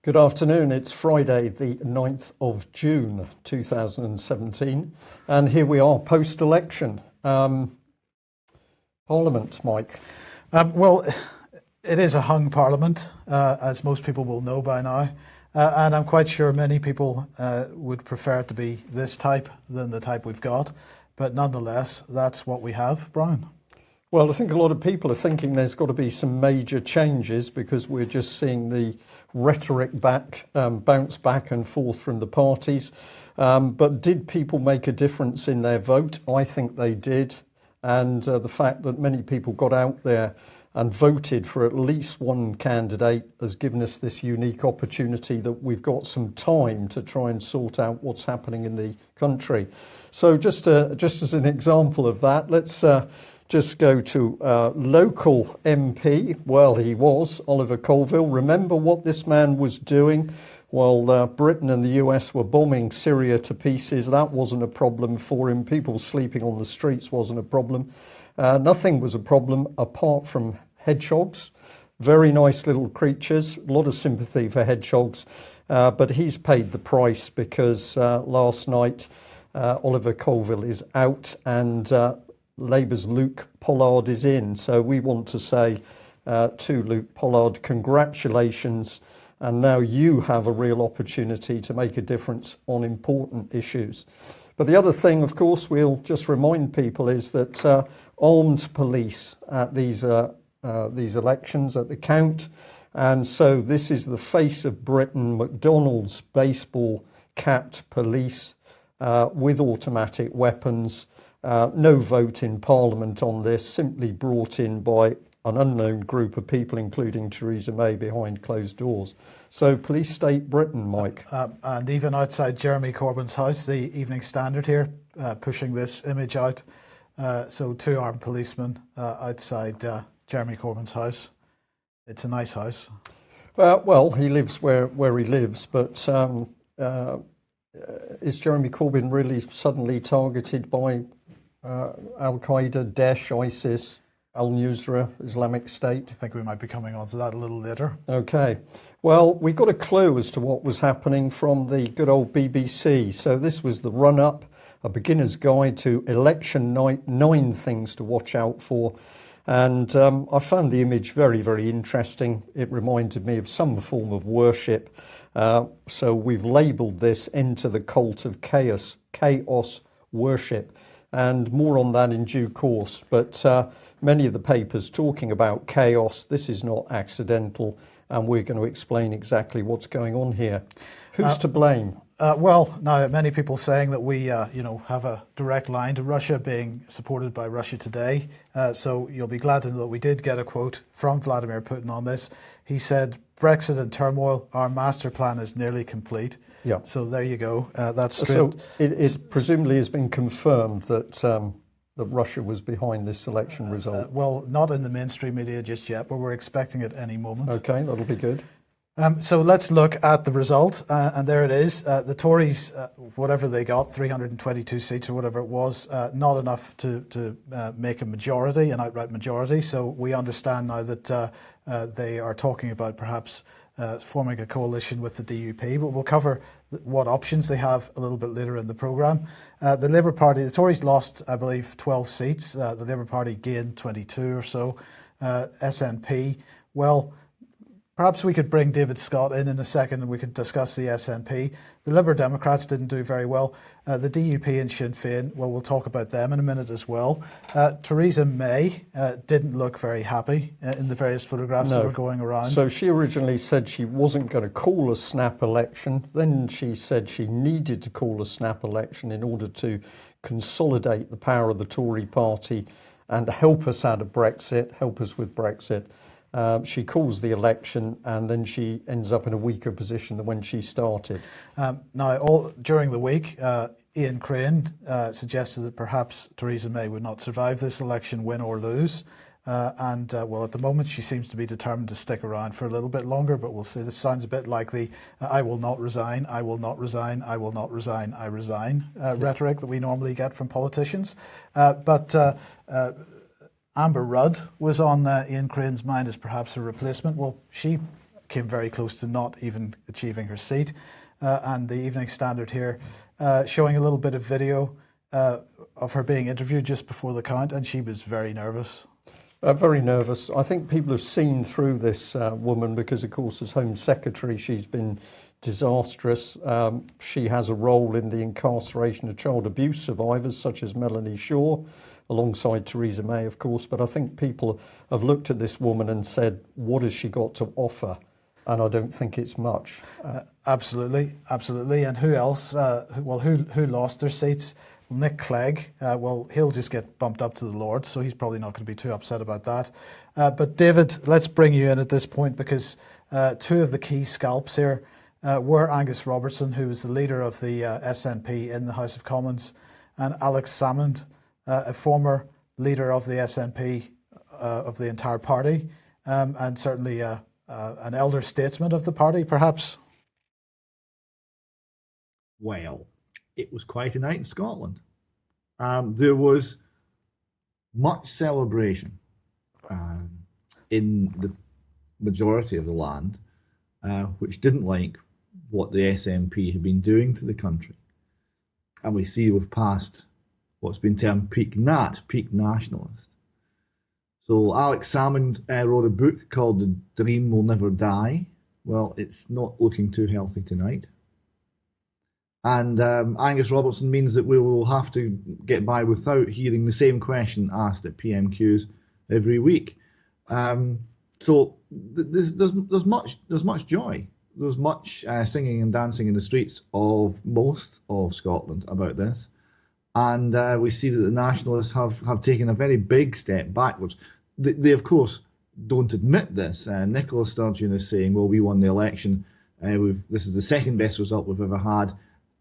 Good afternoon. It's Friday, the 9th of June 2017, and here we are post-election. Parliament, Mike. Well, it is a hung parliament, as most people will know by now, and I'm quite sure many people would prefer it to be this type than the type we've got, but nonetheless, that's what we have. Brian? Well, I think a lot of people are thinking there's got to be some major changes because we're just seeing the rhetoric bounce back and forth from the parties. But did people make a difference in their vote? I think they did. And the fact that many people got out there and voted for at least one candidate has given us this unique opportunity that we've got some time to try and sort out what's happening in the country. So just as an example of that, let's just go to local MP. Well, he was Oliver Colville. Remember what this man was doing while Britain and the US were bombing Syria to pieces? That wasn't a problem for him. People sleeping on the streets wasn't a problem. Nothing was a problem apart from hedgehogs. Very nice little creatures. A lot of sympathy for hedgehogs. But he's paid the price because last night Oliver Colville is out and Labour's Luke Pollard is in. So we want to say to Luke Pollard, congratulations. And now you have a real opportunity to make a difference on important issues. But the other thing, of course, we'll just remind people is that armed police at these elections, at the count. And so this is the face of Britain, McDonald's baseball capped police with automatic weapons. No vote in Parliament on this, simply brought in by an unknown group of people, including Theresa May, behind closed doors. So police state Britain, Mike. And even outside Jeremy Corbyn's house, the Evening Standard here, pushing this image out. So 2 armed policemen outside Jeremy Corbyn's house. It's a nice house. Well, he lives where he lives, but is Jeremy Corbyn really suddenly targeted by Al-Qaeda, Daesh, ISIS, Al-Nusra, Islamic State? I think we might be coming on to that a little later. Okay. Well, we got a clue as to what was happening from the good old BBC. So this was the run-up, a beginner's guide to election night, 9 things to watch out for. And I found the image very, very interesting. It reminded me of some form of worship. So we've labelled this Enter the Cult of Chaos worship. And more on that in due course. But many of the papers talking about chaos, this is not accidental, and we're going to explain exactly what's going on here. Who's to blame? Well, now many people saying that we, have a direct line to Russia, being supported by Russia Today. So you'll be glad to know that we did get a quote from Vladimir Putin on this. He said, "Brexit and turmoil, our master plan is nearly complete." Yeah. So there you go. That's straight. So it presumably has been confirmed that that Russia was behind this election result. Well, not in the mainstream media just yet, but we're expecting it any moment. Okay, that'll be good. So let's look at the result, and there it is. The Tories, whatever they got, 322 seats or whatever it was, not enough to make a majority, an outright majority. So we understand now that they are talking about perhaps forming a coalition with the DUP, but we'll cover what options they have a little bit later in the programme. The Labour Party, the Tories lost, I believe, 12 seats. The Labour Party gained 22 or so. SNP, well, perhaps we could bring David Scott in a second and we could discuss the SNP. The Liberal Democrats didn't do very well. The DUP and Sinn Féin, well, we'll talk about them in a minute as well. Theresa May didn't look very happy in the various photographs that were going around. So she originally said she wasn't going to call a snap election. Then she said she needed to call a snap election in order to consolidate the power of the Tory party and help us out of Brexit, help us with Brexit. She calls the election and then she ends up in a weaker position than when she started. Now, during the week, Ian Crane suggested that perhaps Theresa May would not survive this election, win or lose. Well, at the moment, she seems to be determined to stick around for a little bit longer, but we'll see. This sounds a bit like the I will not resign, I will not resign, I will not resign, I resign rhetoric that we normally get from politicians. Amber Rudd was on Ian Crane's mind as perhaps a replacement. Well, she came very close to not even achieving her seat. And the Evening Standard here showing a little bit of video of her being interviewed just before the count, and she was very nervous. Very nervous. I think people have seen through this woman because, of course, as Home Secretary, she's been disastrous. She has a role in the incarceration of child abuse survivors, such as Melanie Shaw, alongside Theresa May, of course. But I think people have looked at this woman and said, what has she got to offer? And I don't think it's much. Absolutely, absolutely. And who else? Who lost their seats? Well, Nick Clegg, he'll just get bumped up to the Lords, so he's probably not going to be too upset about that. But David, let's bring you in at this point, because two of the key scalps here were Angus Robertson, who was the leader of the SNP in the House of Commons, and Alex Salmond, a former leader of the SNP of the entire party, and certainly an elder statesman of the party, perhaps. Well, it was quite a night in Scotland. There was much celebration in the majority of the land, which didn't like what the SNP had been doing to the country. And we see we've passed what's been termed peak nationalist. So Alex Salmond wrote a book called The Dream Will Never Die. Well, it's not looking too healthy tonight. And Angus Robertson means that we will have to get by without hearing the same question asked at PMQs every week. So there's much joy. There's much singing and dancing in the streets of most of Scotland about this. And we see that the Nationalists have taken a very big step backwards. They of course, don't admit this. Nicola Sturgeon is saying, well, we won the election. This is the second best result we've ever had.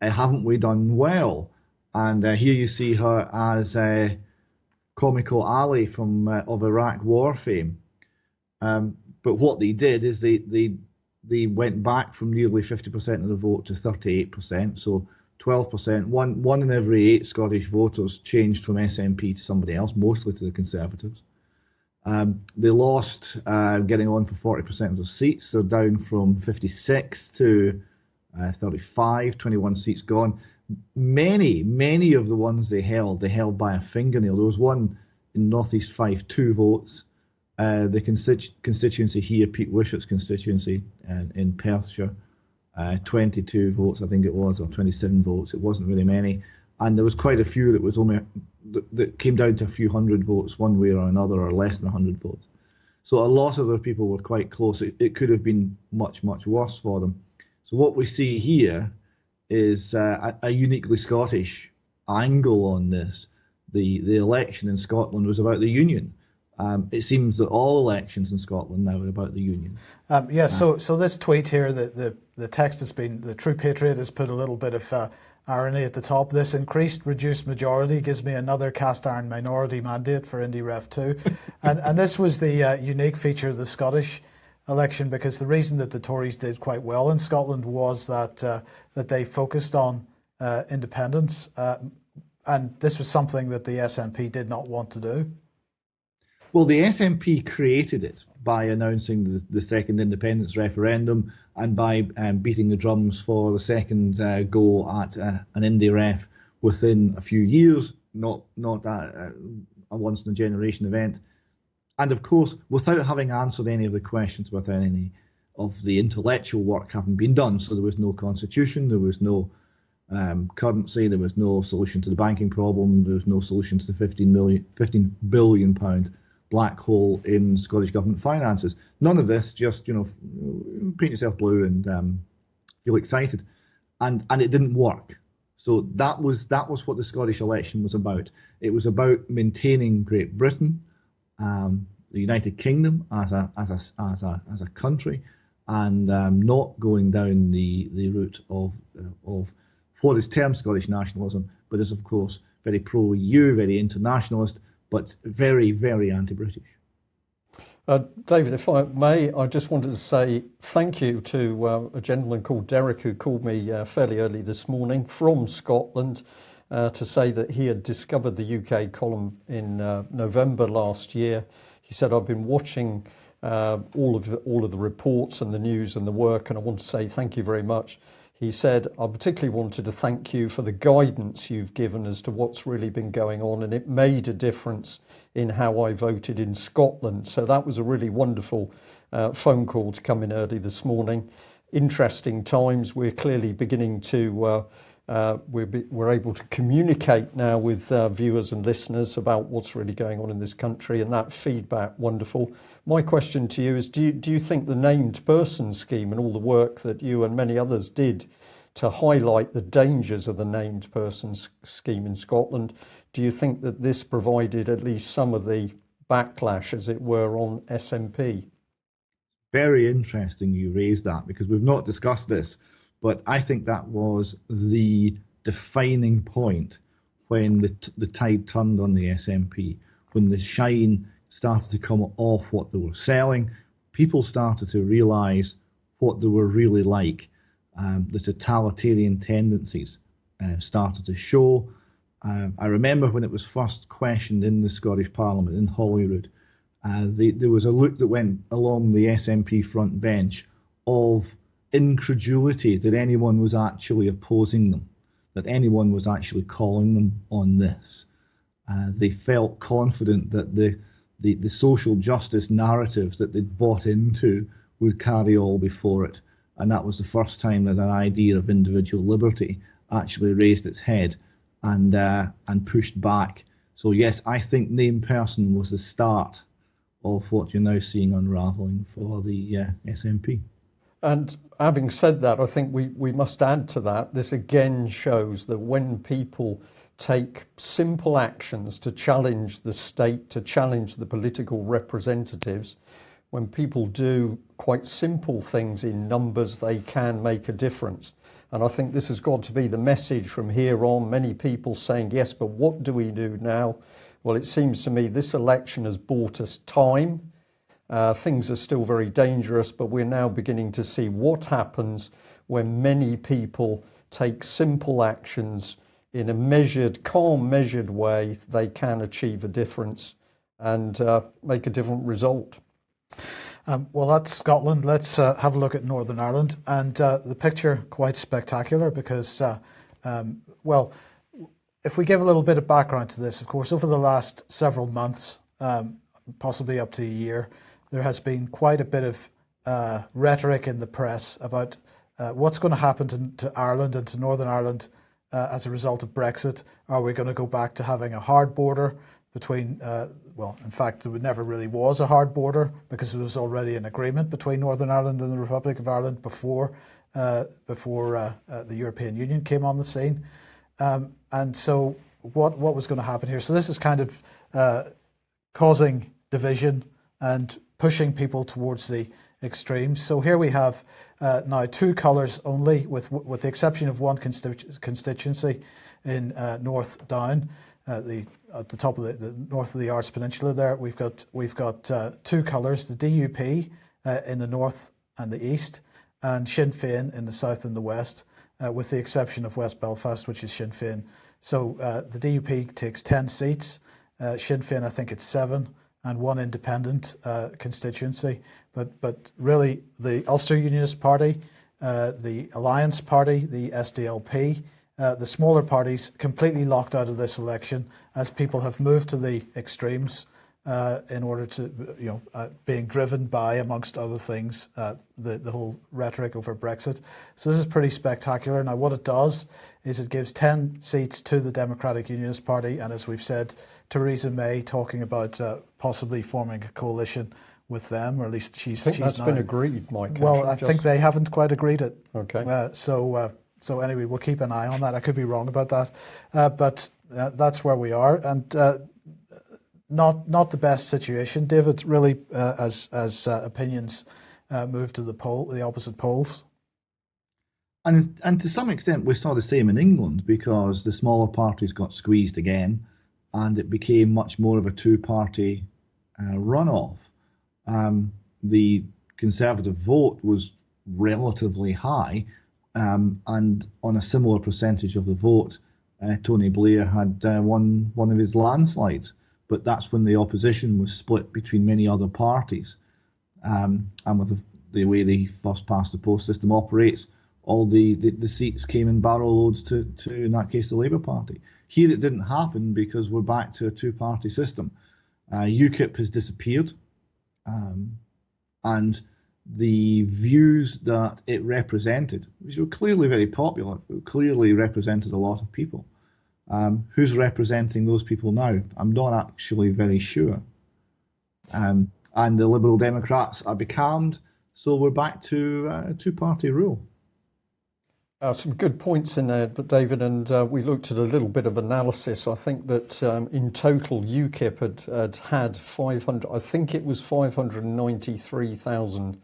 Haven't we done well? And here you see her as Comical Ali from of Iraq War fame. But what they did is they went back from nearly 50% of the vote to 38%. So 12%. One in every 8 Scottish voters changed from SNP to somebody else, mostly to the Conservatives. They lost getting on for 40% of the seats. They're down from 56 to 35, 21 seats gone. Many of the ones they held by a fingernail. There was one in North East Fife, 2 votes. The constituency here, Pete Wishart's constituency in Perthshire, 22 votes, I think it was, or 27 votes. It wasn't really many. And there was quite a few that came down to a few hundred votes one way or another, or less than 100 votes. So a lot of the people were quite close. It could have been much, much worse for them. So what we see here is a uniquely Scottish angle on this. The election in Scotland was about the Union. It seems that all elections in Scotland now are about the Union. So this tweet here, the text has been, the True Patriot has put a little bit of irony at the top. This increased reduced majority gives me another cast iron minority mandate for IndyRef 2. and this was the unique feature of the Scottish election, because the reason that the Tories did quite well in Scotland was that they focused on independence, and this was something that the SNP did not want to do. Well, the SNP created it by announcing the second independence referendum and by beating the drums for the second go at an IndyRef within a few years, not a once-in-a-generation event. And of course, without having answered any of the questions, without any of the intellectual work having been done. So there was no constitution, there was no currency, there was no solution to the banking problem, there was no solution to the £15 billion black hole in Scottish government finances. None of this, just, paint yourself blue and feel excited. And it didn't work. So that was what the Scottish election was about. It was about maintaining Great Britain, the United Kingdom as a country, and not going down the route of what is termed Scottish nationalism, but is of course very pro-EU, very internationalist, but very, very anti-British. David, if I may, I just wanted to say thank you to a gentleman called Derek who called me fairly early this morning from Scotland to say that he had discovered the UK column in November last year. He said, I've been watching all of the reports and the news and the work, and I want to say thank you very much. He said, I particularly wanted to thank you for the guidance you've given as to what's really been going on, and it made a difference in how I voted in Scotland. So that was a really wonderful phone call to come in early this morning. Interesting times. We're clearly beginning to we're able to communicate now with viewers and listeners about what's really going on in this country, and that feedback, wonderful. My question to you is, do you think the named person scheme and all the work that you and many others did to highlight the dangers of the named persons scheme in Scotland, do you think that this provided at least some of the backlash, as it were, on SNP? Very interesting you raised that, because we've not discussed this, but I think that was the defining point when the tide turned on the SNP, when the shine started to come off what they were selling. People started to realise what they were really like. The totalitarian tendencies started to show. I remember when it was first questioned in the Scottish Parliament in Holyrood, there was a look that went along the SNP front bench of incredulity that anyone was actually opposing them, that anyone was actually calling them on this. They felt confident that the social justice narrative that they'd bought into would carry all before it. And that was the first time that an idea of individual liberty actually raised its head and pushed back. So yes, I think named person was the start of what you're now seeing unravelling for the SNP. And having said that, I think we must add to that, this again shows that when people take simple actions to challenge the state, to challenge the political representatives, when people do quite simple things in numbers, they can make a difference. And I think this has got to be the message from here on. Many people saying, yes, but what do we do now? Well, it seems to me this election has bought us time. Things are still very dangerous, but we're now beginning to see what happens when many people take simple actions in a measured, calm, measured way. They can achieve a difference and make a different result. Well, that's Scotland. Let's have a look at Northern Ireland. And the picture quite spectacular because, well, if we give a little bit of background to this, of course, over the last several months, possibly up to a year, there has been quite a bit of rhetoric in the press about what's going to happen to Ireland and to Northern Ireland as a result of Brexit. Are we going to go back to having a hard border between, well, in fact, there never really was a hard border because there was already an agreement between Northern Ireland and the Republic of Ireland before the European Union came on the scene. And so what was going to happen here? So this is kind of causing division and pushing people towards the extremes. So here we have now two colours only, with the exception of one constituency in North Down, at the top of the north of the Arts Peninsula. There we've got two colours: the DUP in the north and the east, and Sinn Féin in the south and the west, with the exception of West Belfast, which is Sinn Féin. So the DUP takes 10 seats. Sinn Féin, I think it's 7. And one independent constituency, but really the Ulster Unionist Party, the Alliance Party, the SDLP, the smaller parties completely locked out of this election as people have moved to the extremes in order to, being driven by, amongst other things, the whole rhetoric over Brexit. So this is pretty spectacular. Now what it does is it gives 10 seats to the Democratic Unionist Party, and as we've said, Theresa May talking about possibly forming a coalition with them, or at least she's that's now been agreed, Mike. Well, I think they haven't quite agreed it. Okay. So anyway, we'll keep an eye on that. I could be wrong about that, but that's where we are, and not the best situation, David. Really, as opinions move to the opposite poles. And to some extent, we saw the same in England, because the smaller parties got squeezed again, and it became much more of a two-party runoff. The Conservative vote was relatively high, and on a similar percentage of the vote, Tony Blair had won one of his landslides. But that's when the opposition was split between many other parties. and with the way the first past the post system operates, all the seats came in barrel loads to, in that case, the Labour Party. Here it didn't happen because we're back to a two-party system. UKIP has disappeared, and the views that it represented, which were clearly very popular, clearly represented a lot of people. Who's representing those people now? I'm not actually very sure. And the Liberal Democrats are becalmed, so we're back to two-party rule. Some good points in there, but David, and we looked at a little bit of analysis. I think that in total UKIP had 500, I think it was 593,000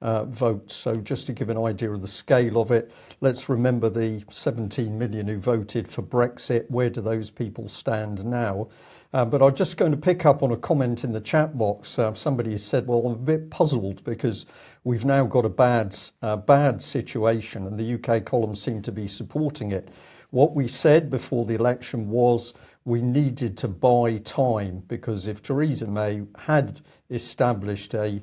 votes. So just to give an idea of the scale of it, let's remember the 17 million who voted for Brexit. Where do those people stand now? But I'm just going to pick up on a comment in the chat box. Somebody said, well, I'm a bit puzzled because we've now got a bad situation, and the UK columns seem to be supporting it. What we said before the election was we needed to buy time, because if Theresa May had established a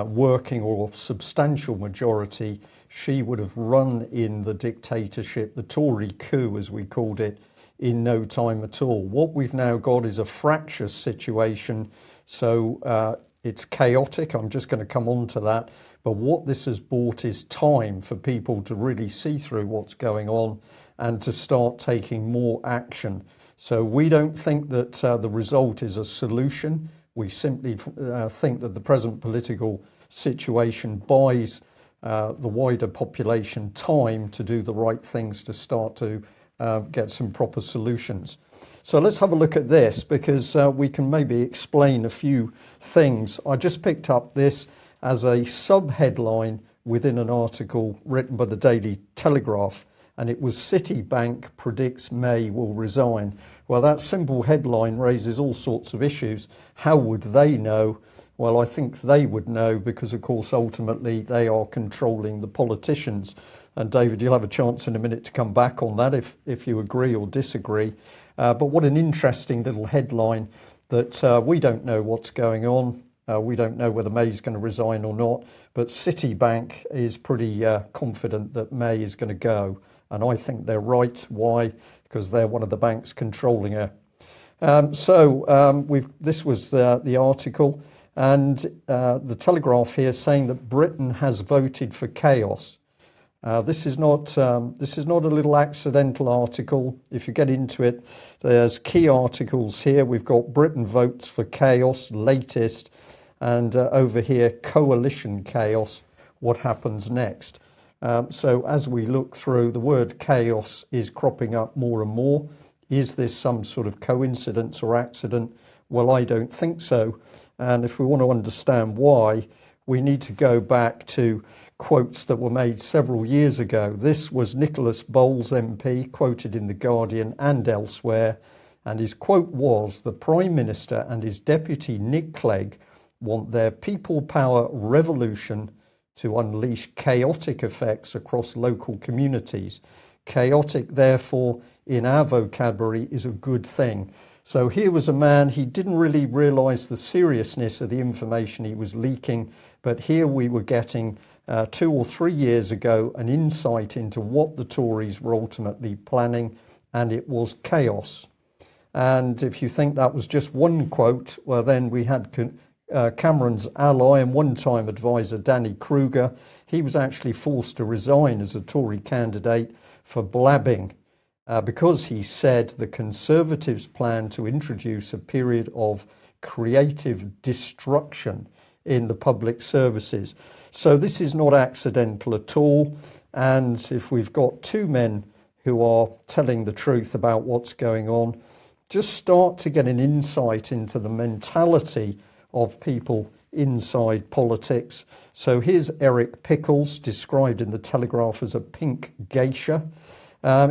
working or substantial majority, she would have run in the dictatorship, the Tory coup, as we called it, in no time at all. What we've now got is a fractious situation, so it's chaotic. I'm just going to come on to that. But what this has bought is time for people to really see through what's going on and to start taking more action. So we don't think that the result is a solution. We simply think that the present political situation buys the wider population time to do the right things to start to get some proper solutions. So let's have a look at this, because we can maybe explain a few things. I just picked up this as a sub-headline within an article written by the Daily Telegraph, and it was Citibank predicts May will resign. Well, that simple headline raises all sorts of issues. How would they know? Well, I think they would know because, of course, ultimately they are controlling the politicians. And David, you'll have a chance in a minute to come back on that if you agree or disagree. But what an interesting little headline that we don't know what's going on. We don't know whether May's going to resign or not. But Citibank is pretty confident that May is going to go. And I think they're right. Why? Because they're one of the banks controlling her. This was the article. And the Telegraph here saying that Britain has voted for chaos. This is not a little accidental article. If you get into it, there's key articles here. We've got Britain votes for chaos, latest, and over here, coalition chaos, what happens next? So as we look through, the word chaos is cropping up more and more. Is this some sort of coincidence or accident? Well, I don't think so. And if we want to understand why, we need to go back to quotes that were made several years ago. This was Nicholas Bowles MP, quoted in The Guardian and elsewhere, and his quote was, "The Prime Minister and his deputy Nick Clegg want their people power revolution to unleash chaotic effects across local communities. Chaotic, therefore, in our vocabulary, is a good thing." So here was a man, he didn't really realise the seriousness of the information he was leaking, but here we were getting 2 or 3 years ago an insight into what the Tories were ultimately planning, and it was chaos. And if you think that was just one quote, well, then we had Cameron's ally and one-time advisor Danny Kruger. He was actually forced to resign as a Tory candidate for blabbing because he said the Conservatives plan to introduce a period of creative destruction in the public services. So this is not accidental at all. And if we've got two men who are telling the truth about what's going on, just start to get an insight into the mentality of people inside politics. So here's Eric Pickles, described in the Telegraph as a pink geisha.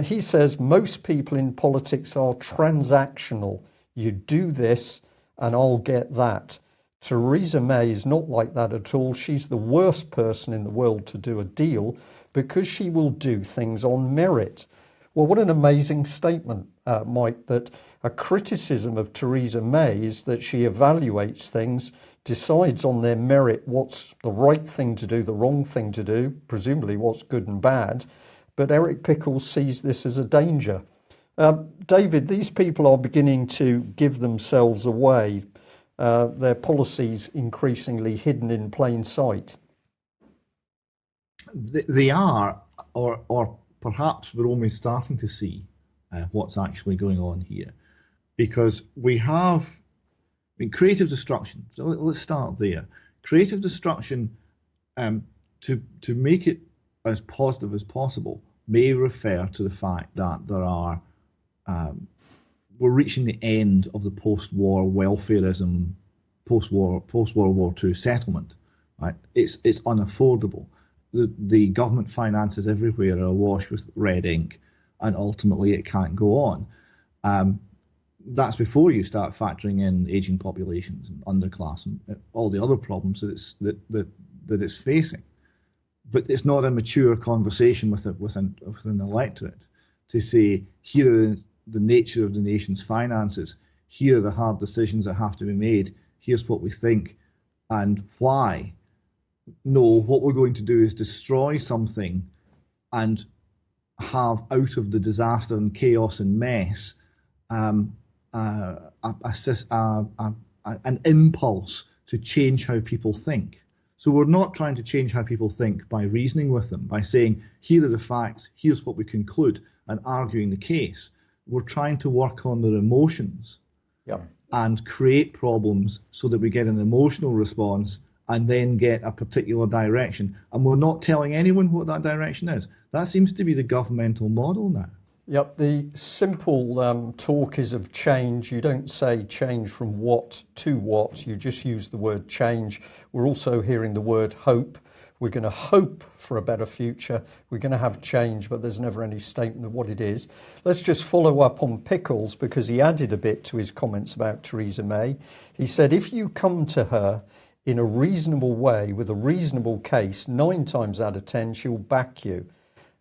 He says most people in politics are transactional. You do this and I'll get that. Theresa May is not like that at all. She's the worst person in the world to do a deal because she will do things on merit. Well, what an amazing statement, Mike, that a criticism of Theresa May is that she evaluates things decides on their merit what's the right thing to do, the wrong thing to do, presumably what's good and bad. But Eric Pickles sees this as a danger. David, these people are beginning to give themselves away, their policies increasingly hidden in plain sight. They are, or perhaps we're only starting to see what's actually going on here, because we have creative destruction. So let's start there. Creative destruction, to make it as positive as possible, may refer to the fact that there are we're reaching the end of the post-war welfarism, post-World War II settlement. Right? It's unaffordable. The government finances everywhere are awash with red ink, and ultimately it can't go on. That's before you start factoring in aging populations and underclass and all the other problems that it's facing. But it's not a mature conversation with an electorate to say, here are the nature of the nation's finances, here are the hard decisions that have to be made, here's what we think and why. No, what we're going to do is destroy something and have, out of the disaster and chaos and mess, an impulse to change how people think. So we're not trying to change how people think by reasoning with them, by saying, here are the facts, here's what we conclude, and arguing the case. We're trying to work on their emotions and create problems so that we get an emotional response and then get a particular direction. And we're not telling anyone what that direction is. That seems to be the governmental model now. Yep, the simple talk is of change. You don't say change from what to what, you just use the word change. We're also hearing the word hope. We're going to hope for a better future. We're going to have change, but there's never any statement of what it is. Let's just follow up on Pickles, because he added a bit to his comments about Theresa May. He said, if you come to her in a reasonable way with a reasonable case, 9 times out of 10, she'll back you.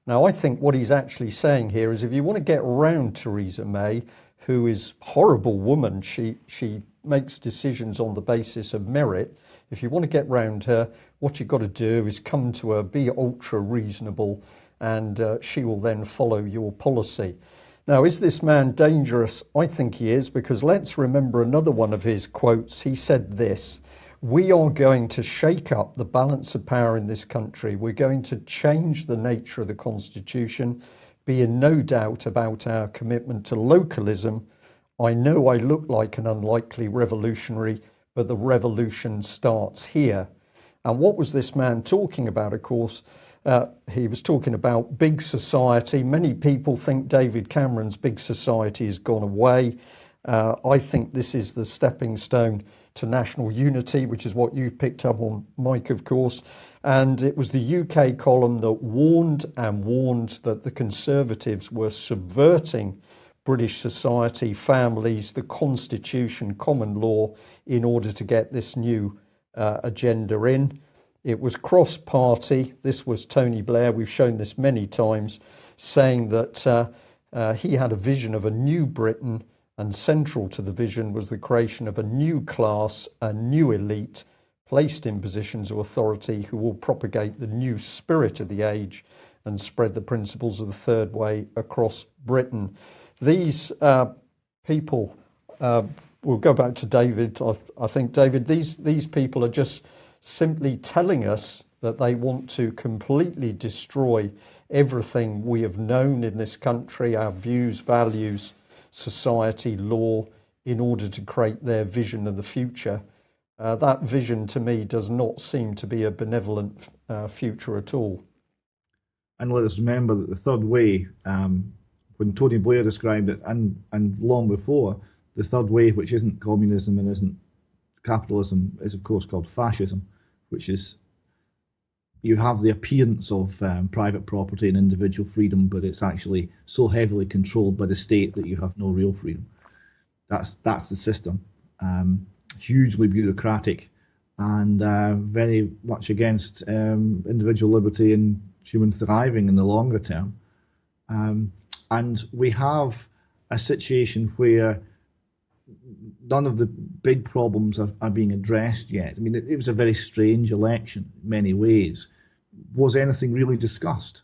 Now, I think what he's actually saying here is if you want to get around Theresa May, who is a horrible woman, she makes decisions on the basis of merit. If you want to get round her, what you've got to do is come to her, be ultra reasonable, and she will then follow your policy. Now, is this man dangerous? I think he is, because let's remember another one of his quotes. He said this: we are going to shake up the balance of power in this country. We're going to change the nature of the Constitution. Be in no doubt about our commitment to localism. I know I look like an unlikely revolutionary, but the revolution starts here. And what was this man talking about? Of course, he was talking about big society. Many people think David Cameron's big society has gone away. I think this is the stepping stone to national unity, which is what you've picked up on, Mike, of course. And it was the UK column that warned and warned that the Conservatives were subverting British society, families, the Constitution, common law, in order to get this new agenda in. It was cross-party. This was Tony Blair. We've shown this many times, saying that he had a vision of a new Britain, and central to the vision was the creation of a new class, a new elite, placed in positions of authority, who will propagate the new spirit of the age and spread the principles of the third way across Britain. These people, we'll go back to David. I think, David, these people are just simply telling us that they want to completely destroy everything we have known in this country, our views, values, society, law, in order to create their vision of the future. That vision, to me, does not seem to be a benevolent future at all. And let us remember that the third way, when Tony Blair described it, and long before, the third way, which isn't communism and isn't capitalism, is of course called fascism, which is, you have the appearance of private property and individual freedom, but it's actually so heavily controlled by the state that you have no real freedom. That's the system. Hugely bureaucratic and very much against individual liberty and human thriving in the longer term. And we have a situation where none of the big problems are being addressed yet. I mean, it was a very strange election in many ways. Was anything really discussed?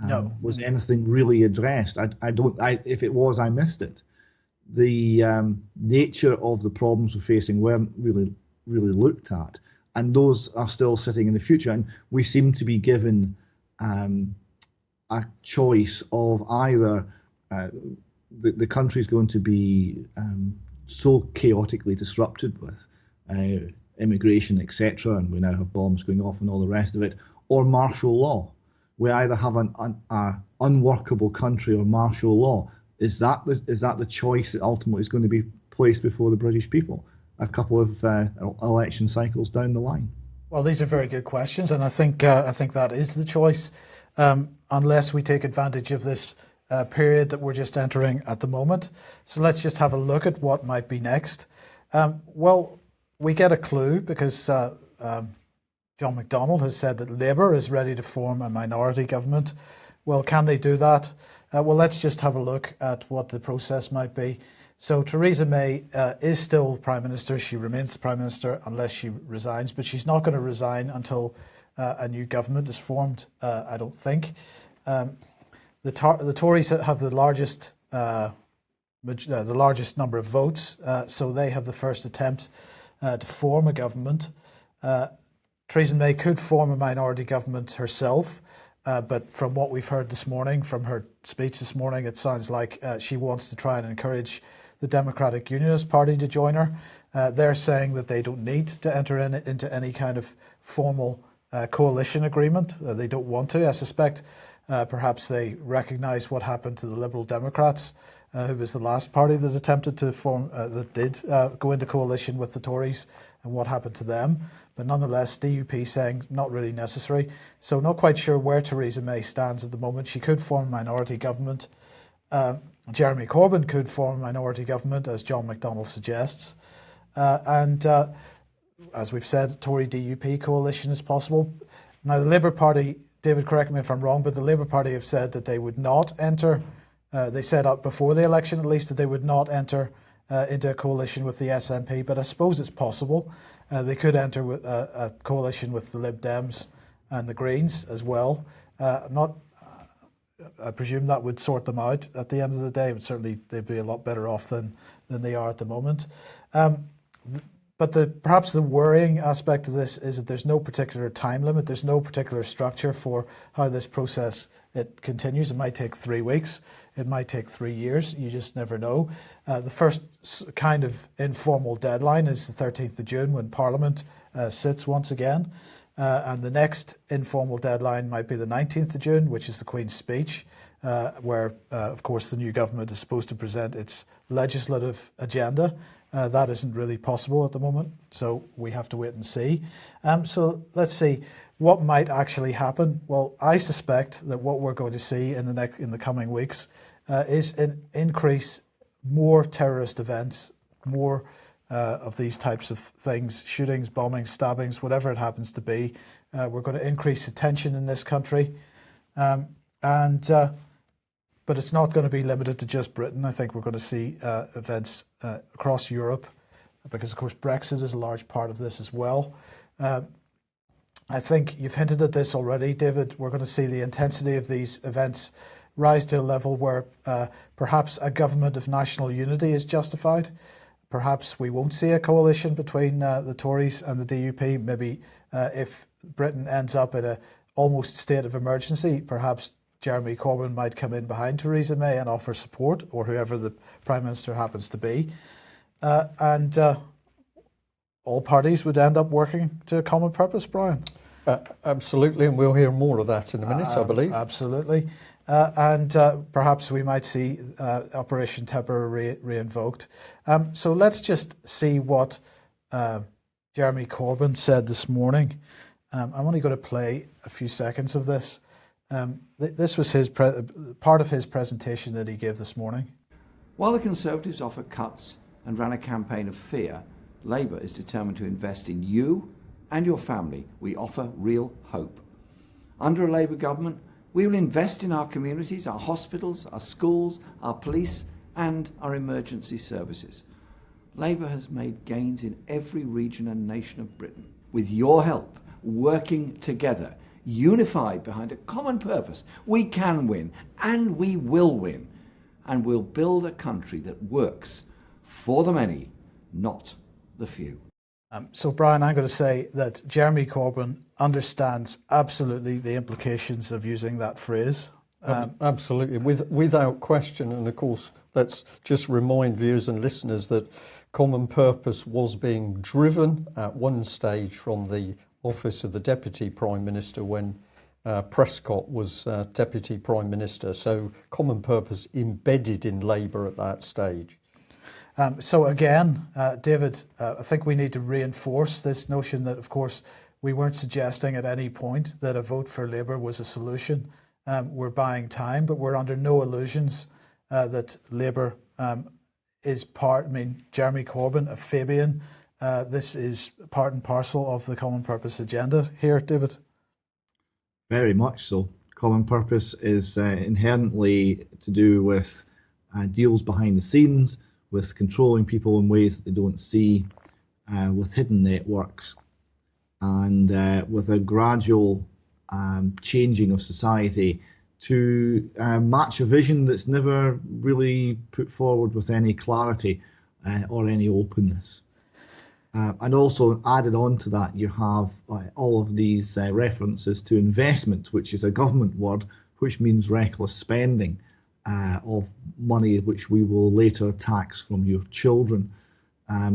No. Was anything really addressed? If it was, I missed it. The nature of the problems we're facing weren't really looked at, and those are still sitting in the future. And we seem to be given a choice of either the country's going to be so chaotically disrupted with immigration, etc., and we now have bombs going off and all the rest of it, or martial law. We either have an unworkable country or martial law. Is that the choice that ultimately is going to be placed before the British people a couple of election cycles down the line? Well, these are very good questions, and I think that is the choice, unless we take advantage of this period that we're just entering at the moment. So let's just have a look at what might be next. Well, we get a clue because John McDonnell has said that Labour is ready to form a minority government. Well, can they do that? Well, let's just have a look at what the process might be. So Theresa May is still Prime Minister. She remains Prime Minister unless she resigns, but she's not going to resign until a new government is formed, I don't think. The Tories have the largest number of votes, so they have the first attempt to form a government. Theresa May could form a minority government herself, but from what we've heard this morning, from her speech this morning, it sounds like she wants to try and encourage the Democratic Unionist Party to join her. They're saying that they don't need to enter into any kind of formal coalition agreement. They don't want to. I suspect perhaps they recognise what happened to the Liberal Democrats, who was the last party that attempted to form, that did go into coalition with the Tories, and what happened to them. But nonetheless, DUP saying not really necessary. So not quite sure where Theresa May stands at the moment. She could form a minority government. Jeremy Corbyn could form a minority government, as John McDonnell suggests. And as we've said, Tory DUP coalition is possible. Now, the Labour Party, David, correct me if I'm wrong, but the Labour Party have said that they would not enter, they said up before the election at least, that they would not enter into a coalition with the SNP, but I suppose it's possible. They could enter with a coalition with the Lib Dems and the Greens as well. I presume that would sort them out at the end of the day, but certainly they'd be a lot better off than they are at the moment. But perhaps the worrying aspect of this is that there's no particular time limit. There's no particular structure for how this process it continues. It might take 3 weeks. It might take 3 years. You just never know. The first kind of informal deadline is the 13th of June when Parliament sits once again. And the next informal deadline might be the 19th of June, which is the Queen's speech, where, of course, the new government is supposed to present its legislative agenda. That isn't really possible at the moment, so we have to wait and see. So let's see what might actually happen. Well, I suspect that what we're going to see in the coming weeks is an increase, more terrorist events, more of these types of things, shootings, bombings, stabbings, whatever it happens to be. We're going to increase the tension in this country. But it's not going to be limited to just Britain. I think we're going to see events across Europe, because, of course, Brexit is a large part of this as well. I think you've hinted at this already, David. We're going to see the intensity of these events rise to a level where perhaps a government of national unity is justified. Perhaps we won't see a coalition between the Tories and the DUP. Maybe if Britain ends up in a almost state of emergency, perhaps Jeremy Corbyn might come in behind Theresa May and offer support, or whoever the Prime Minister happens to be. And all parties would end up working to a common purpose, Brian. Absolutely, and we'll hear more of that in a minute, I believe. Absolutely. And perhaps we might see Operation Temper re-invoked. So let's just see what Jeremy Corbyn said this morning. I'm only going to play a few seconds of this. This was part of his presentation that he gave this morning. While the Conservatives offer cuts and ran a campaign of fear, Labour is determined to invest in you and your family. We offer real hope. Under a Labour government, we will invest in our communities, our hospitals, our schools, our police and our emergency services. Labour has made gains in every region and nation of Britain. With your help, working together, unified behind a common purpose, we can win, and we will win. And we'll build a country that works for the many, not the few. So, Brian, I'm going to say that Jeremy Corbyn understands absolutely the implications of using that phrase. Absolutely, without question. And of course, let's just remind viewers and listeners that Common Purpose was being driven at one stage from the office of the Deputy Prime Minister when Prescott was Deputy Prime Minister. So Common Purpose embedded in Labour at that stage. So again, David, I think we need to reinforce this notion that, of course, we weren't suggesting at any point that a vote for Labour was a solution. We're buying time, but we're under no illusions that Labour is part. I mean, Jeremy Corbyn, a Fabian. This is part and parcel of the Common Purpose agenda here, David. Very much so. Common Purpose is inherently to do with deals behind the scenes, with controlling people in ways that they don't see, with hidden networks, and with a gradual changing of society to match a vision that's never really put forward with any clarity or any openness. And also added on to that, you have all of these references to investment, which is a government word, which means reckless spending of money which we will later tax from your children.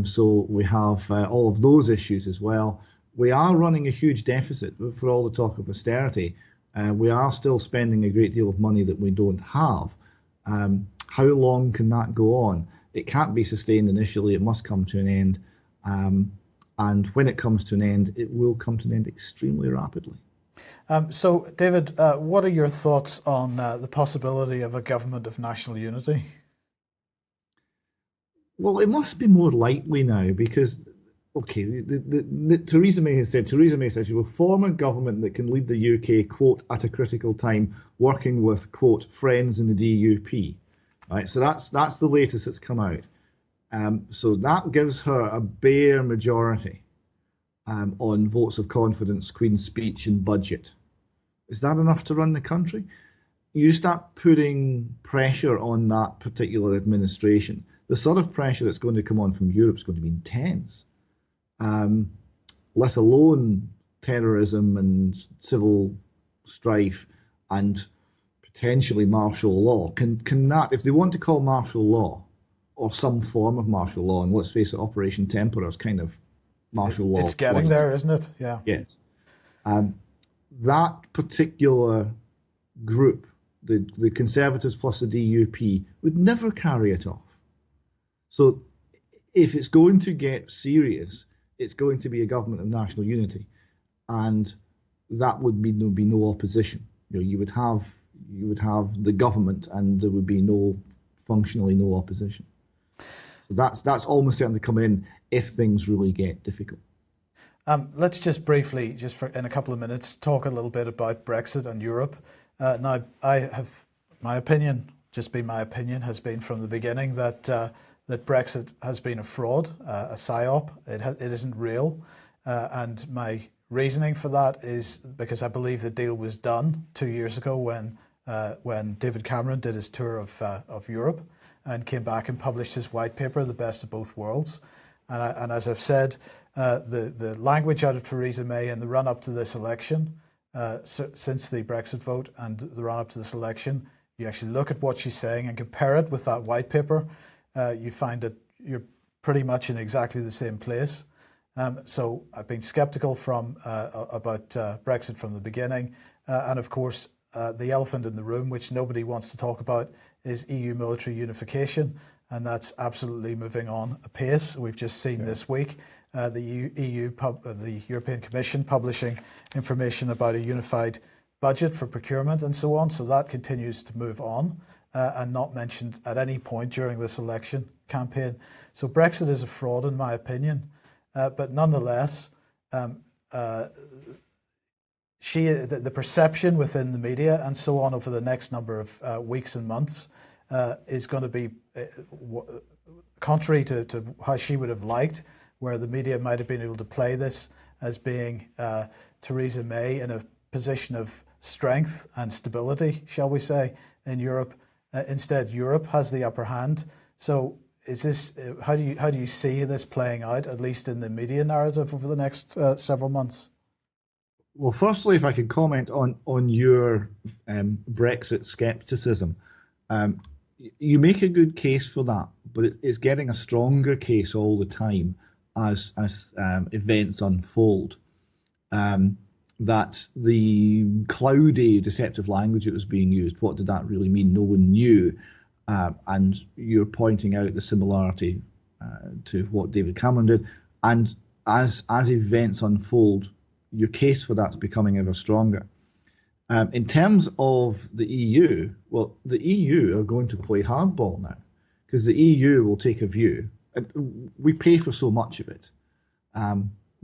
So we have all of those issues as well. We are running a huge deficit for all the talk of austerity. We are still spending a great deal of money that we don't have. How long can that go on? It can't be sustained initially. It must come to an end. And when it comes to an end, it will come to an end extremely rapidly. So, David, what are your thoughts on the possibility of a government of national unity? Well, it must be more likely now because, okay, Theresa May has said, she will form a government that can lead the UK, quote, at a critical time, working with, quote, friends in the DUP. Right, so that's the latest that's come out. So that gives her a bare majority on votes of confidence, Queen's Speech and budget. Is that enough to run the country? You start putting pressure on that particular administration. The sort of pressure that's going to come on from Europe is going to be intense, let alone terrorism and civil strife and potentially martial law. Can that, if they want to call martial law, or some form of martial law, and let's face it, Operation Tempora is kind of martial law. It's getting there, isn't it? Yeah. Yes. That particular group, the Conservatives plus the DUP, would never carry it off. So if it's going to get serious, it's going to be a government of national unity, and that would be no opposition. You would have the government, and there would be functionally no opposition. So that's almost certain to come in if things really get difficult. Let's just briefly, in a couple of minutes, talk a little bit about Brexit and Europe. Now, my opinion has been from the beginning that Brexit has been a fraud, a psyop. It isn't real, and my reasoning for that is because I believe the deal was done 2 years ago when David Cameron did his tour of Europe and came back and published his white paper, The Best of Both Worlds. And as I've said, the language out of Theresa May in the run-up to this election, since the Brexit vote and the run-up to this election, you actually look at what she's saying and compare it with that white paper, you find that you're pretty much in exactly the same place. So I've been sceptical about Brexit from the beginning. And of course, the elephant in the room, which nobody wants to talk about, is EU military unification. And that's absolutely moving on apace. We've just seen this week the European Commission publishing information about a unified budget for procurement and so on. So that continues to move on and not mentioned at any point during this election campaign. So Brexit is a fraud, in my opinion. But nonetheless, the perception within the media and so on over the next number of weeks and months is going to be contrary to how she would have liked, where the media might have been able to play this as being Theresa May in a position of strength and stability, shall we say, in Europe. Instead, Europe has the upper hand. So is this, how do you see this playing out, at least in the media narrative, over the next several months? Well, firstly, if I could comment on your Brexit scepticism, you make a good case for that, but it's getting a stronger case all the time as events unfold. That the cloudy, deceptive language that was being used, what did that really mean? No one knew. And you're pointing out the similarity to what David Cameron did. And as events unfold, your case for that's becoming ever stronger. In terms of the EU, well, the EU are going to play hardball now, because the EU will take a view. And we pay for so much of it.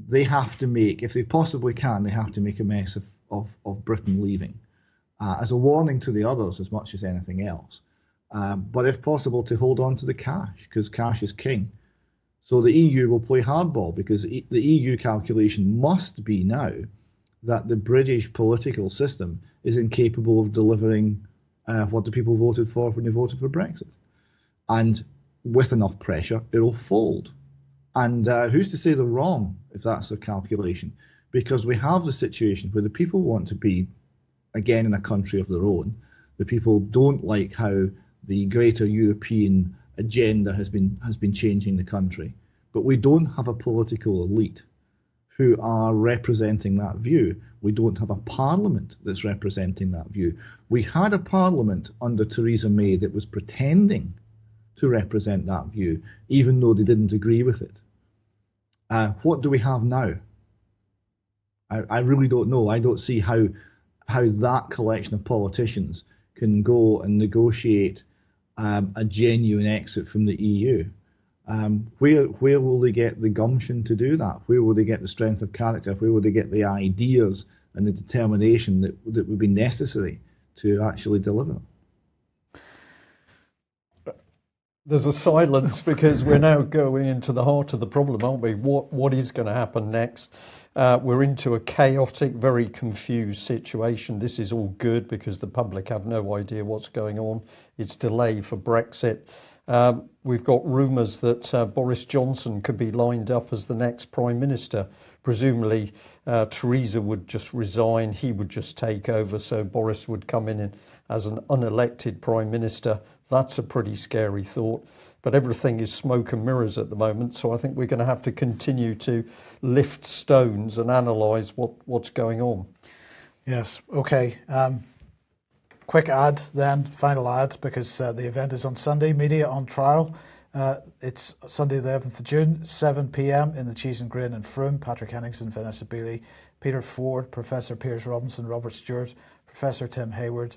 They have to make, if they possibly can, they have to make a mess of Britain leaving, as a warning to the others as much as anything else. But if possible, to hold on to the cash, because cash is king. So the EU will play hardball, because the EU calculation must be now that the British political system is incapable of delivering what the people voted for when they voted for Brexit. And with enough pressure, it'll fold. And who's to say they're wrong if that's their calculation? Because we have the situation where the people want to be, again, in a country of their own. The people don't like how the greater European agenda has been changing the country. But we don't have a political elite who are representing that view. We don't have a parliament that's representing that view. We had a parliament under Theresa May that was pretending to represent that view, even though they didn't agree with it. What do we have now? I really don't know. I don't see how that collection of politicians can go and negotiate a genuine exit from the EU. Where will they get the gumption to do that? Where will they get the strength of character? Where will they get the ideas and the determination that would be necessary to actually deliver? There's a silence because we're now going into the heart of the problem, aren't we? What is going to happen next? We're into a chaotic, very confused situation. This is all good because the public have no idea what's going on. It's delay for Brexit. We've got rumours that Boris Johnson could be lined up as the next Prime Minister. Presumably, Theresa would just resign, he would just take over, so Boris would come in as an unelected Prime Minister. That's a pretty scary thought. But everything is smoke and mirrors at the moment, so I think we're going to have to continue to lift stones and analyse what's going on. Yes, okay. Quick ad then, final ad, because the event is on Sunday, Media on Trial. It's Sunday the 11th of June, 7 p.m. in the Cheese and Grain in Frome. Patrick Henningsen, Vanessa Beeley, Peter Ford, Professor Piers Robinson, Robert Stewart, Professor Tim Hayward,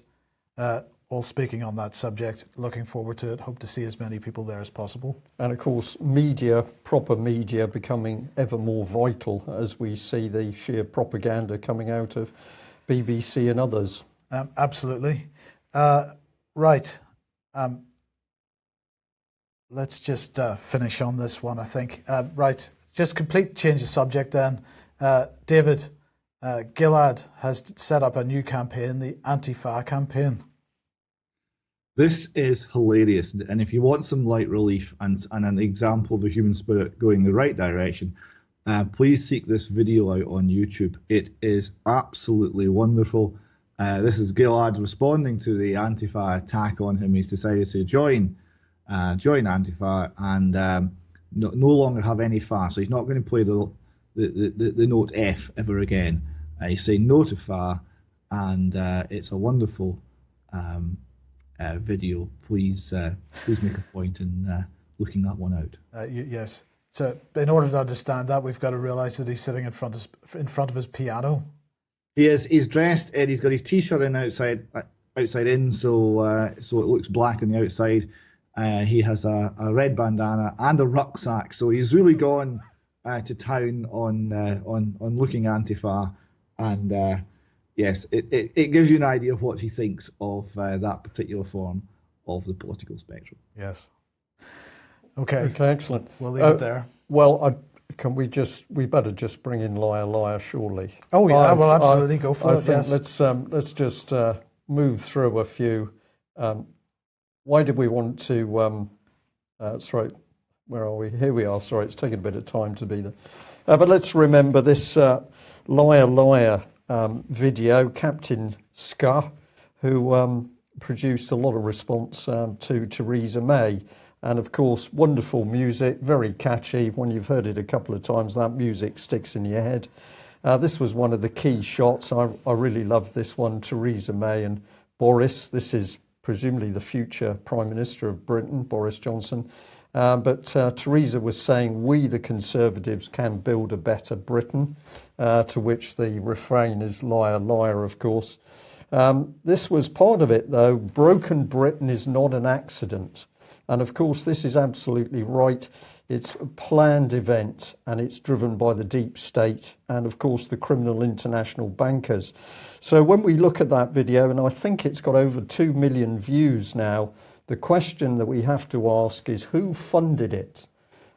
all speaking on that subject. Looking forward to it. Hope to see as many people there as possible. And of course, media, proper media, becoming ever more vital as we see the sheer propaganda coming out of BBC and others. Absolutely. Right. Let's just finish on this one, I think. Right. Just complete change of subject then. David, Gilad has set up a new campaign, the Antifa campaign. This is hilarious, and if you want some light relief and an example of the human spirit going the right direction, please seek this video out on YouTube. It is absolutely wonderful. This is Gilad responding to the Antifa attack on him. He's decided to join Antifa and no longer have any fa. So he's not going to play the note F ever again. He's saying no to fa, and it's a wonderful video. Please make a point in looking that one out. Yes. So in order to understand that, we've got to realise that he's sitting in front of his piano. He is. He's dressed, and he's got his t-shirt in outside in, so it looks black on the outside. He has a red bandana and a rucksack, so he's really gone to town on looking Antifa, and yes, it gives you an idea of what he thinks of that particular form of the political spectrum. Yes. Okay. Okay, excellent. We'll leave it there. Well, we better just bring in Liar Liar, surely. Oh yeah, well, absolutely, go for it. think Yes. let's just move through a few. Why did we want to? Sorry, where are we? Here we are. Sorry, it's taken a bit of time to be there. But let's remember this Liar Liar video, Captain Ska, who produced a lot of response to Theresa May. And of course, wonderful music, very catchy. When you've heard it a couple of times, that music sticks in your head. This was one of the key shots. I really love this one, Theresa May and Boris. This is presumably the future Prime Minister of Britain, Boris Johnson. But Theresa was saying, we the Conservatives can build a better Britain, to which the refrain is liar, liar, of course. This was part of it, though. Broken Britain is not an accident. And of course, this is absolutely right. It's a planned event, and it's driven by the deep state and, of course, the criminal international bankers. So when we look at that video, and I think it's got over 2 million views now, the question that we have to ask is who funded it?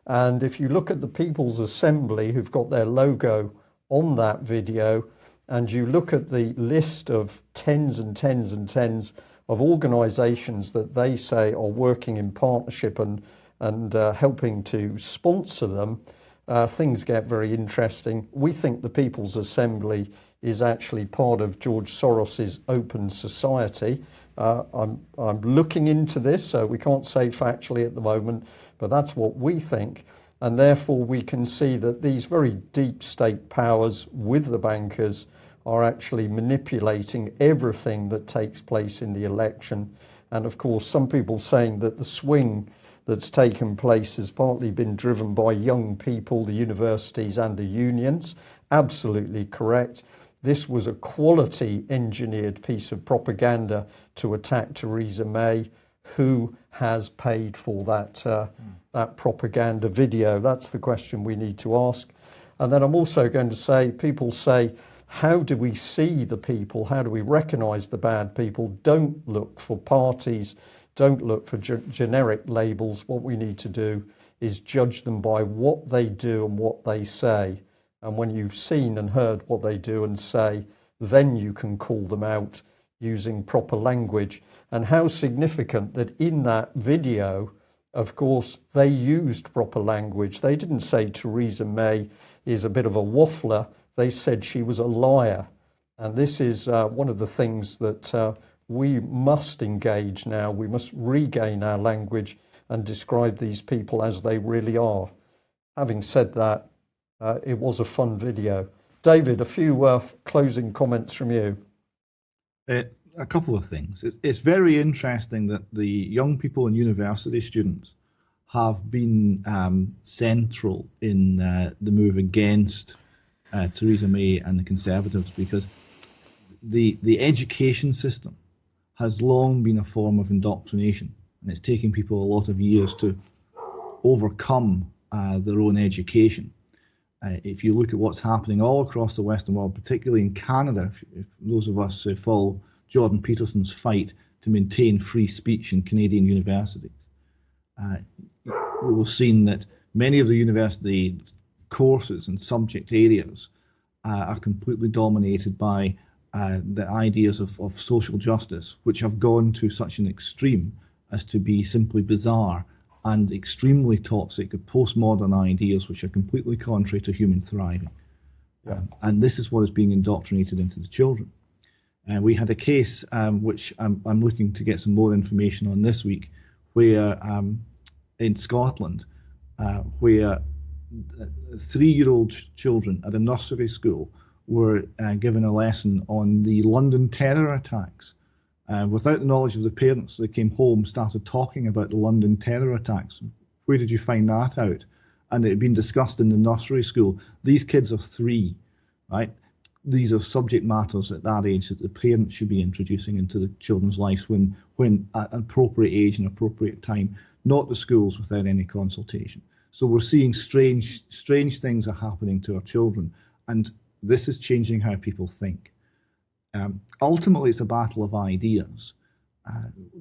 And if you look at the People's Assembly, who've got their logo on that video, and you look at the list of tens and tens and tens of organisations that they say are working in partnership and helping to sponsor them, things get very interesting. We think the People's Assembly is actually part of George Soros's Open Society. I'm looking into this, so we can't say factually at the moment, but that's what we think. And therefore we can see that these very deep state powers with the bankers are actually manipulating everything that takes place in the election. And of course, some people saying that the swing that's taken place has partly been driven by young people, the universities and the unions. Absolutely correct. This was a quality engineered piece of propaganda to attack Theresa May. Who has paid for that propaganda video? That's the question we need to ask. And then I'm also going to say, people say, how do we see the people? How do we recognise the bad people? Don't look for parties. Don't look for generic labels. What we need to do is judge them by what they do and what they say. And when you've seen and heard what they do and say, then you can call them out using proper language. And how significant that in that video, of course, they used proper language. They didn't say Theresa May is a bit of a waffler. They said she was a liar. And this is one of the things that we must engage now. We must regain our language and describe these people as they really are. Having said that, it was a fun video. David, a few closing comments from you. A couple of things. It's very interesting that the young people and university students have been central in the move against Theresa May and the Conservatives, because the education system has long been a form of indoctrination, and it's taken people a lot of years to overcome their own education. If you look at what's happening all across the Western world, particularly in Canada, if those of us who follow Jordan Peterson's fight to maintain free speech in Canadian universities, we've seen that many of the university courses and subject areas are completely dominated by the ideas of social justice, which have gone to such an extreme as to be simply bizarre and extremely toxic of postmodern ideas which are completely contrary to human thriving. And this is what is being indoctrinated into the children. We had a case which I'm looking to get some more information on this week, where in Scotland, where 3-year-old children at a nursery school were given a lesson on the London terror attacks. Without the knowledge of the parents, they came home, started talking about the London terror attacks. Where did you find that out? And it had been discussed in the nursery school. These kids are 3, right? These are subject matters at that age that the parents should be introducing into the children's lives when at an appropriate age and appropriate time, not the schools without any consultation. So we're seeing strange things are happening to our children, and this is changing how people think. Ultimately, it's a battle of ideas,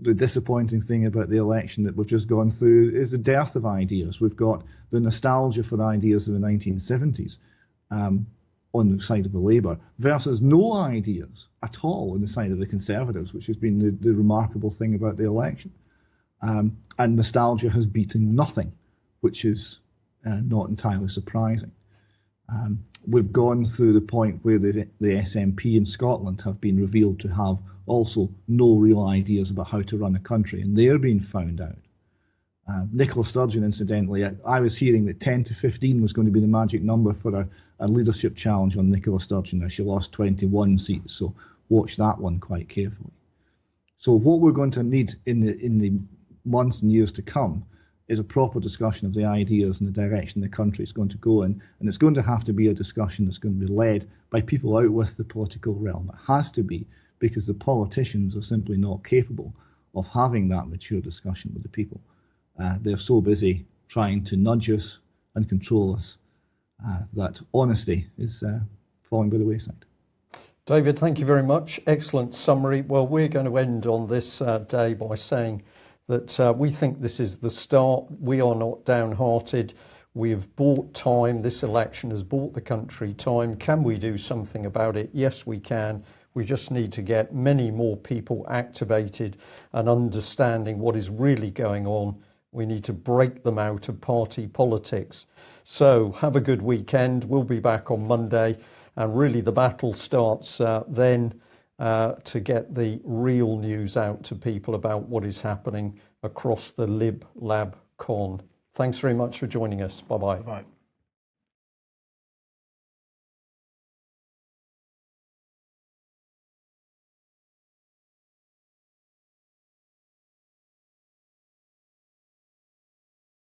The disappointing thing about the election that we've just gone through is the dearth of ideas. We've got the nostalgia for ideas of the 1970s on the side of the Labour versus no ideas at all on the side of the Conservatives, which has been the remarkable thing about the election. And nostalgia has beaten nothing, which is not entirely surprising. We've gone through the point where the SNP in Scotland have been revealed to have also no real ideas about how to run a country, and they're being found out. Nicola Sturgeon, incidentally, I was hearing that 10 to 15 was going to be the magic number for a leadership challenge on Nicola Sturgeon. Now, she lost 21 seats, so watch that one quite carefully. So what we're going to need in the months and years to come is a proper discussion of the ideas and the direction the country is going to go in, and it's going to have to be a discussion that's going to be led by people out with the political realm. It has to be, because the politicians are simply not capable of having that mature discussion with the people. They're so busy trying to nudge us and control us that honesty is falling by the wayside. David, thank you very much. Excellent summary. Well, we're going to end on this day by saying that we think this is the start. We are not downhearted. We have bought time. This election has bought the country time. Can we do something about it? Yes, we can. We just need to get many more people activated and understanding what is really going on. We need to break them out of party politics. So have a good weekend. We'll be back on Monday, and really the battle starts then to get the real news out to people about what is happening across the Lib Lab Con. Thanks very much for joining us. Bye-bye. Bye.